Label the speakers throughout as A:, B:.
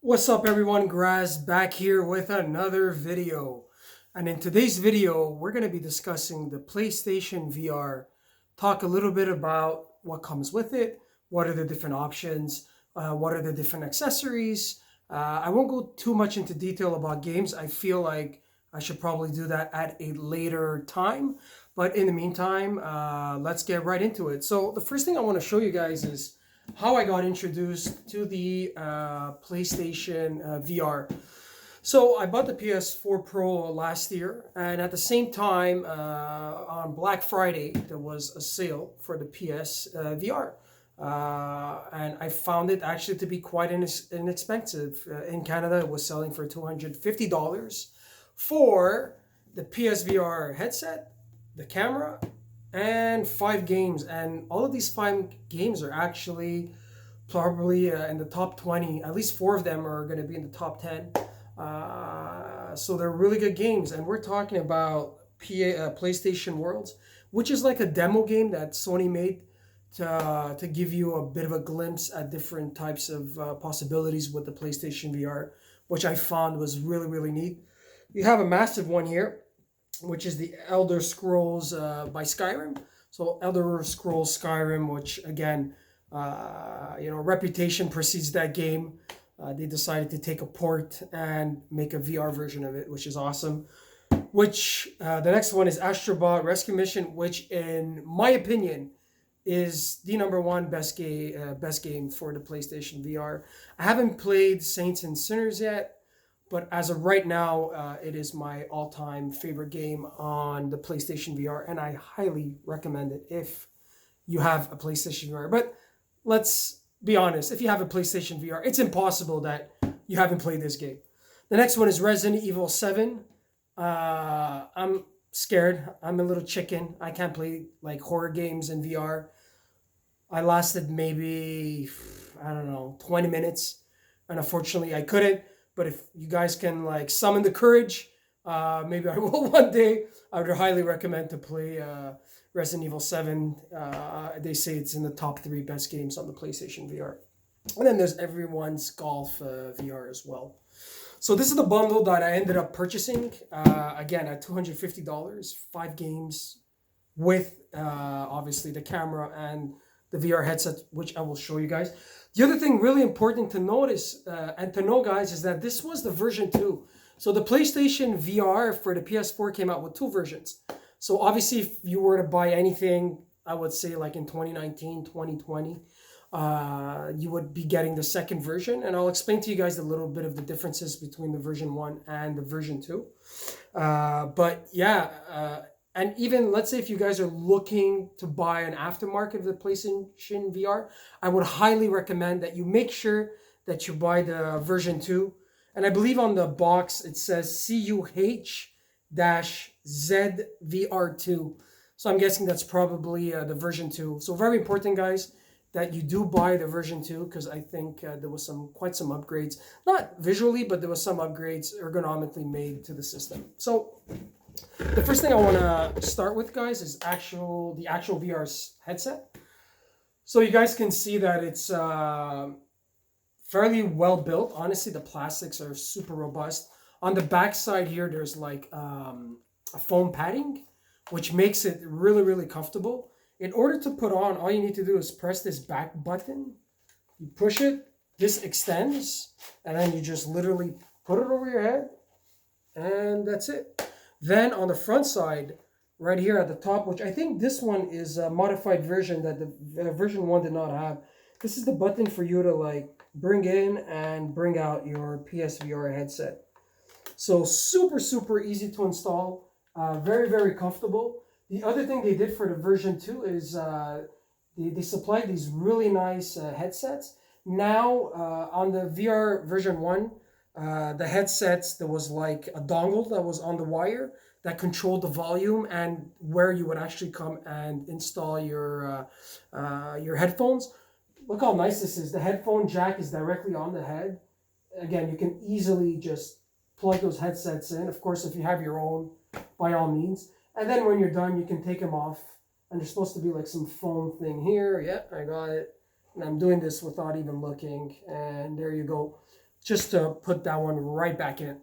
A: What's up everyone, Graz back here with another video. And in today's video, we're going to be discussing the PlayStation VR, talk a little bit about what comes with it, what are the different options, what are the different accessories. I won't go too much into detail about games. I feel like I should probably do that at a later time. But in the meantime, let's get right into it. So the first thing I want to show you guys is how I got introduced to the PlayStation VR. So I bought the PS4 Pro last year, and at the same time, on Black Friday, there was a sale for the PS VR. And I found it actually to be quite inexpensive. In Canada, it was selling for $250 for the PSVR headset, the camera, and 5 games. And all of these 5 games are actually probably in the top 20. At least 4 of them are going to be in the top 10. So they're really good games. And we're talking about PlayStation Worlds, which is like a demo game that Sony made to give you a bit of a glimpse at different types of possibilities with the PlayStation VR, which I found was really, really neat. You have a massive one here, which is the Elder Scrolls by Skyrim. So Elder Scrolls Skyrim, which again, reputation precedes that game. They decided to take a port and make a VR version of it, which is awesome. Which the next one is Astrobot Rescue Mission, which in my opinion is the number one best game for the PlayStation VR. I haven't played Saints and Sinners yet, but as of right now, it is my all-time favorite game on the PlayStation VR, and I highly recommend it if you have a PlayStation VR. But let's be honest, if you have a PlayStation VR, it's impossible that you haven't played this game. The next one is Resident Evil 7. I'm scared. I'm a little chicken. I can't play like horror games in VR. I lasted maybe, 20 minutes, and unfortunately I couldn't. But if you guys can like summon the courage, maybe I will one day. I would highly recommend to play Resident Evil 7. They say it's in the top 3 best games on the PlayStation VR. And then there's everyone's golf VR as well. So this is the bundle that I ended up purchasing. Again, at $250, 5 games with obviously the camera and the VR headset, which I will show you guys. The other thing really important to notice and to know, guys, is that this was the version 2. So the PlayStation VR for the PS4 came out with 2 versions. So obviously, if you were to buy anything, I would say like in 2019, 2020, you would be getting the second version. And I'll explain to you guys a little bit of the differences between the version 1 and the version 2. And even let's say if you guys are looking to buy an aftermarket of the PlayStation VR, I would highly recommend that you make sure that you buy the version 2. And I believe on the box it says CUH-ZVR2. So I'm guessing that's probably the version 2. So very important, guys, that you do buy the version 2, because I think there was quite some upgrades. Not visually, but there was some upgrades ergonomically made to the system. So the first thing I want to start with, guys, is the actual VR headset. So you guys can see that it's fairly well built. Honestly, the plastics are super robust. On the back side here, there's like a foam padding, which makes it really, really comfortable. In order to put on, all you need to do is press this back button. You push it, this extends, and then you just literally put it over your head, and that's it. Then on the front side, right here at the top, which I think this one is a modified version that the version 1 did not have. This is the button for you to like bring in and bring out your PSVR headset. So super, super easy to install. Very, very comfortable. The other thing they did for the version 2 is they supplied these really nice headsets. Now on the VR version 1, the headsets, there was like a dongle that was on the wire that controlled the volume and where you would actually come and install your headphones. Look how nice this is. The headphone jack is directly on the head. Again, you can easily just plug those headsets in. Of course, if you have your own, by all means. And then when you're done, you can take them off. And there's supposed to be like some foam thing here. Yep, I got it. And I'm doing this without even looking. And there you go. just to put that one right back in.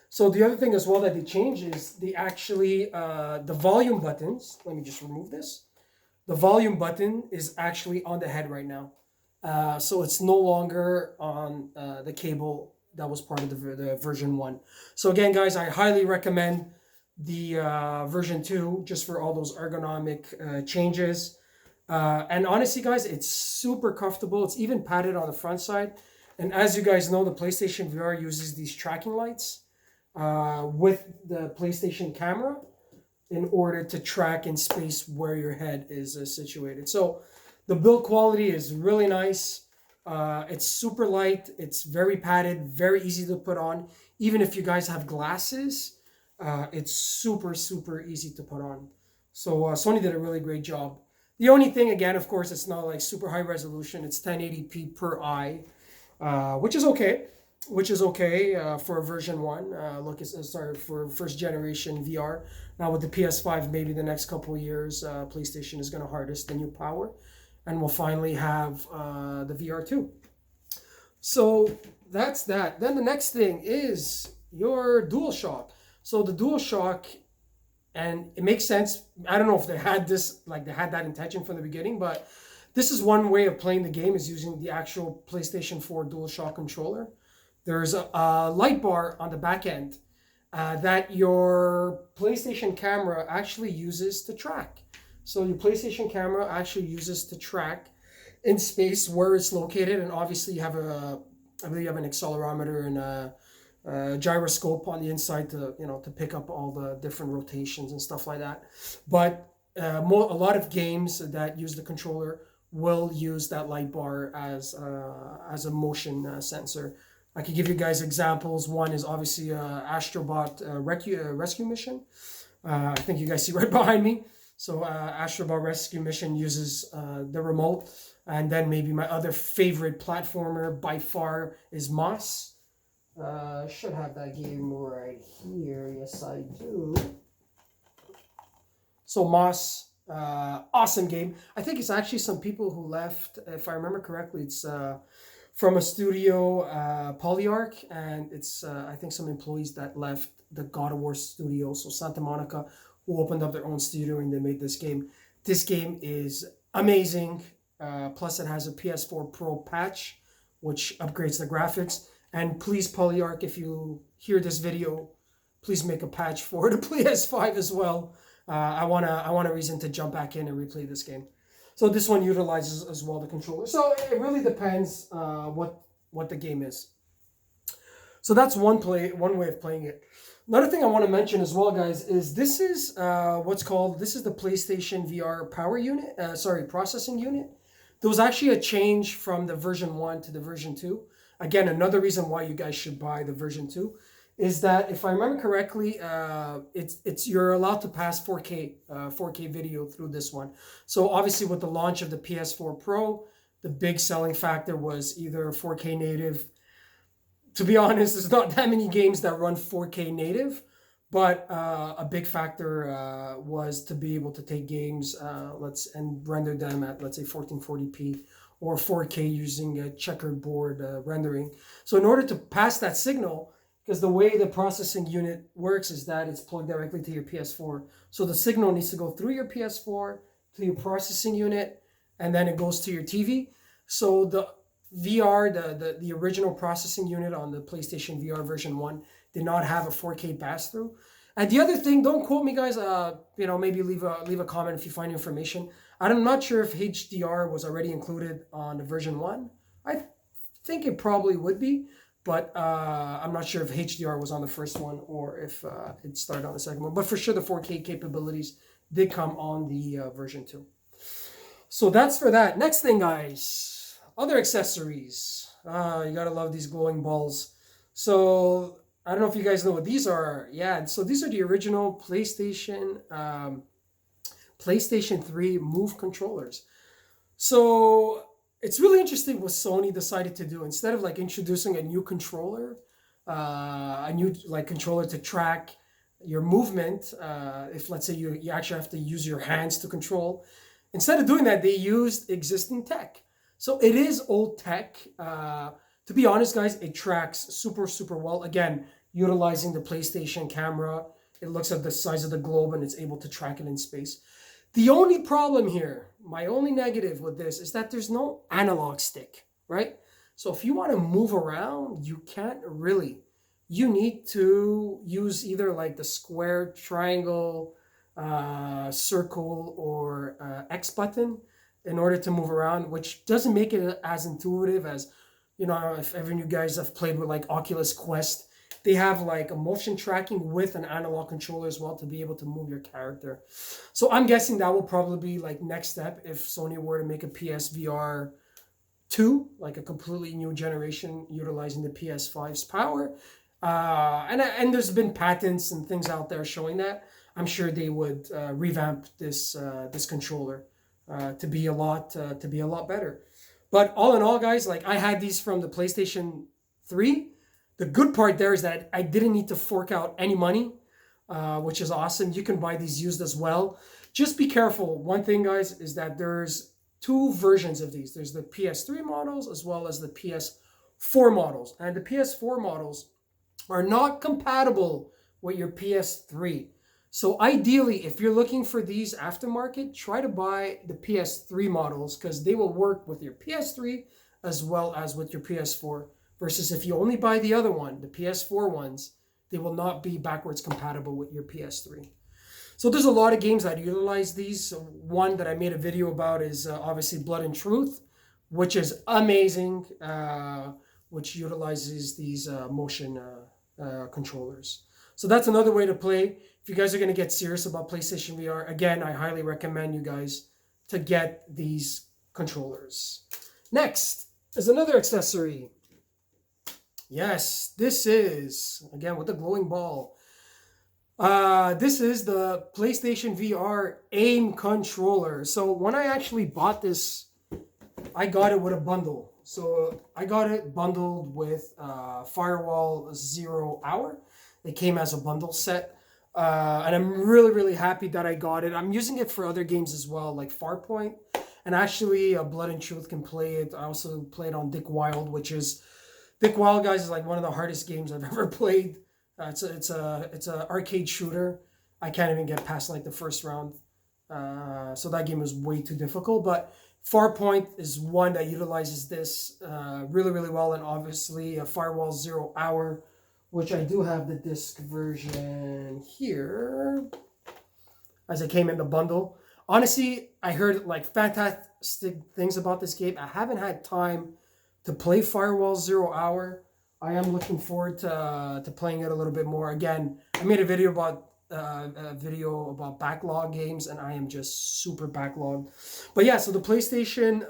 A: So the other thing as well that they changed is they actually, the volume buttons, let me just remove this. The volume button is actually on the head right now. So it's no longer on the cable that was part of the version 1. So again, guys, I highly recommend the version 2 just for all those ergonomic changes. And honestly, guys, it's super comfortable. It's even padded on the front side. And as you guys know, the PlayStation VR uses these tracking lights with the PlayStation camera in order to track in space where your head is situated. So the build quality is really nice. It's super light. It's very padded, very easy to put on. Even if you guys have glasses, it's super, super easy to put on. So Sony did a really great job. The only thing, again, of course, it's not like super high resolution. It's 1080p per eye, which is okay. For version 1. Sorry, for first generation VR. Now with the PS5, maybe the next couple of years, PlayStation is going to harness the new power, and we'll finally have the VR 2. So that's that. Then the next thing is your Dualshock. So the Dualshock, and it makes sense. I don't know if they had that intention from the beginning, but this is one way of playing the game, is using the actual PlayStation 4 Dualshock controller. There's a light bar on the back end that your PlayStation camera actually uses to track. So your PlayStation camera actually uses to track in space where it's located, and obviously you have I believe you have an accelerometer and a gyroscope on the inside to pick up all the different rotations and stuff like that. But a lot of games that use the controller will use that light bar as a motion sensor. I could give you guys examples. One is obviously Astrobot Rescue Mission. I think you guys see right behind me. So Astrobot Rescue Mission uses the remote. And then maybe my other favorite platformer by far is Moss. Should have that game right here. Yes, I do. So Moss, awesome game. I think it's actually some people who left, if I remember correctly, it's from a studio, Polyarch, and it's I think some employees that left the God of War studio, so Santa Monica, who opened up their own studio and they made this game. This game is amazing. Plus, it has a PS4 Pro patch, which upgrades the graphics. And please, Polyarch, if you hear this video, please make a patch for the PS5 as well. I want a reason to jump back in and replay this game. So this one utilizes as well the controller. So it really depends what the game is. So that's one way of playing it. Another thing I want to mention as well, guys, is this is the PlayStation VR power unit. Processing unit. There was actually a change from the version 1 to the version 2. Again, another reason why you guys should buy the version 2 is that, if I remember correctly, you're allowed to pass 4K video through this one. So obviously, with the launch of the PS4 Pro, the big selling factor was either 4K native. To be honest, there's not that many games that run 4K native, but a big factor was to be able to take games and render them at, let's say, 1440p or 4K using a checkerboard rendering. So in order to pass that signal, because the way the processing unit works is that it's plugged directly to your PS4. So the signal needs to go through your PS4 to your processing unit, and then it goes to your TV. So the VR, the original processing unit on the PlayStation VR version 1 did not have a 4K pass-through. And the other thing, don't quote me, guys. Maybe leave a comment if you find information. I'm not sure if HDR was already included on the version 1. I think it probably would be. But I'm not sure if HDR was on the first one or if it started on the second one. But for sure, the 4K capabilities did come on the version 2. So that's for that. Next thing, guys. Other accessories. You gotta love these glowing balls. So I don't know if you guys know what these are. Yeah, so these are the original PlayStation 3 Move controllers. So it's really interesting what Sony decided to do. Instead of introducing a new controller, controller to track your movement, if let's say you actually have to use your hands to control, instead of doing that, they used existing tech. So it is old tech. To be honest, guys, it tracks super, super well. Again, utilizing the PlayStation camera, it looks at the size of the globe and it's able to track it in space. The only problem here, my only negative with this, is that there's no analog stick, right? So if you want to move around, you can't really. You need to use either like the square, triangle, circle, or X button in order to move around, which doesn't make it as intuitive as, if ever you guys have played with like Oculus Quest, they have like a motion tracking with an analog controller as well to be able to move your character. So I'm guessing that will probably be like next step if Sony were to make a PSVR 2, like a completely new generation utilizing the PS5's power. And there's been patents and things out there showing that. I'm sure they would revamp this controller to be a lot better. But all in all, guys, like I had these from the PlayStation 3. The good part there is that I didn't need to fork out any money, which is awesome. You can buy these used as well. Just be careful. One thing, guys, is that there's 2 versions of these. There's the PS3 models as well as the PS4 models. And the PS4 models are not compatible with your PS3. So ideally, if you're looking for these aftermarket, try to buy the PS3 models because they will work with your PS3 as well as with your PS4. Versus if you only buy the other one, the PS4 ones, they will not be backwards compatible with your PS3. So there's a lot of games that utilize these. So one that I made a video about is obviously Blood and Truth, which is amazing, which utilizes these motion controllers. So that's another way to play. If you guys are going to get serious about PlayStation VR, again, I highly recommend you guys to get these controllers. Next is another accessory. Yes, this is, again, with the glowing ball. This is the PlayStation VR aim controller. So when I actually bought this, I got it with a bundle. So I got it bundled with Firewall 0 Hour. It came as a bundle set. And I'm really, really happy that I got it. I'm using it for other games as well, like Farpoint. And actually, Blood and Truth can play it. I also played on Dick Wild, which is... Dick Wild, guys, is like one of the hardest games I've ever played. It's a arcade shooter. I can't even get past like the first round. So that game was way too difficult. But Farpoint is one that utilizes this really, really well. And obviously, a Firewall 0 Hour, which I do have the disc version here, as it came in the bundle. Honestly, I heard like fantastic things about this game. I haven't had time to play Firewall 0 Hour. I am looking forward to playing it a little bit more. Again, I made a video about backlog games, and I am just super backlogged. But yeah, so the PlayStation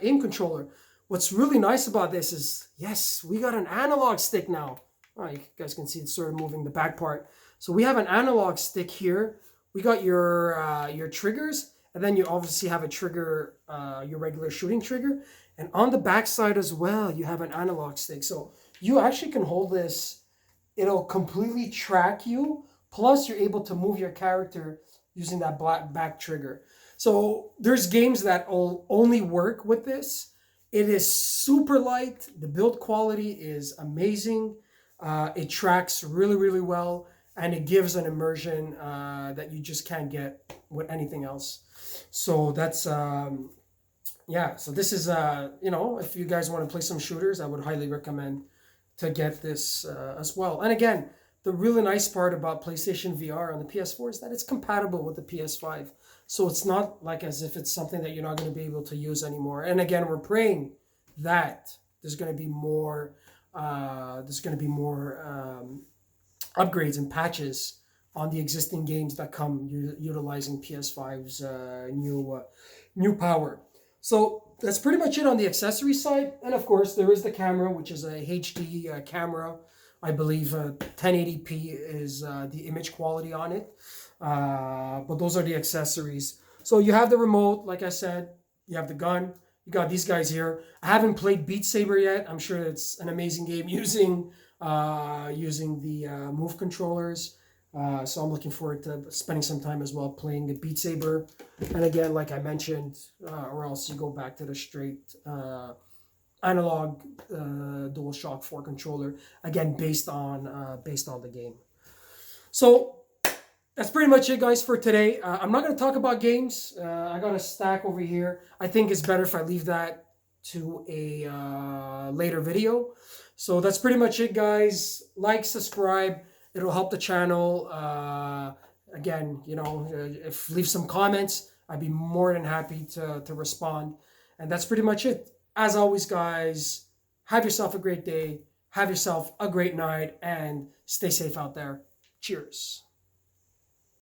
A: aim controller. What's really nice about this is, yes, we got an analog stick now. Oh, you guys can see it's sort of moving the back part. So we have an analog stick here. We got your triggers, and then you obviously have a trigger, your regular shooting trigger. And on the back side as well, you have an analog stick. So you actually can hold this. It'll completely track you. Plus, you're able to move your character using that back trigger. So there's games that will only work with this. It is super light. The build quality is amazing. It tracks really, really well. And it gives an immersion that you just can't get with anything else. So that's... yeah, so this is, if you guys want to play some shooters, I would highly recommend to get this as well. And again, the really nice part about PlayStation VR on the PS4 is that it's compatible with the PS5. So it's not like as if it's something that you're not going to be able to use anymore. And again, we're praying that there's going to be more, upgrades and patches on the existing games that come utilizing PS5's new power. So that's pretty much it on the accessory side. And of course, there is the camera, which is a HD camera. I believe 1080p is the image quality on it. But those are the accessories. So you have the remote, like I said. You have the gun. You got these guys here. I haven't played Beat Saber yet. I'm sure it's an amazing game using the Move controllers. So I'm looking forward to spending some time as well playing the Beat Saber. And again, like I mentioned, or else you go back to the straight analog Dualshock 4 controller, again based on the game. So that's pretty much it, guys, for today. I'm not going to talk about games. I got a stack over here. I think it's better if I leave that to a later video. So that's pretty much it, guys. Like, subscribe. It'll help the channel. Again, if leave some comments, I'd be more than happy to respond. And that's pretty much it. As always, guys, have yourself a great day. Have yourself a great night, and stay safe out there. Cheers.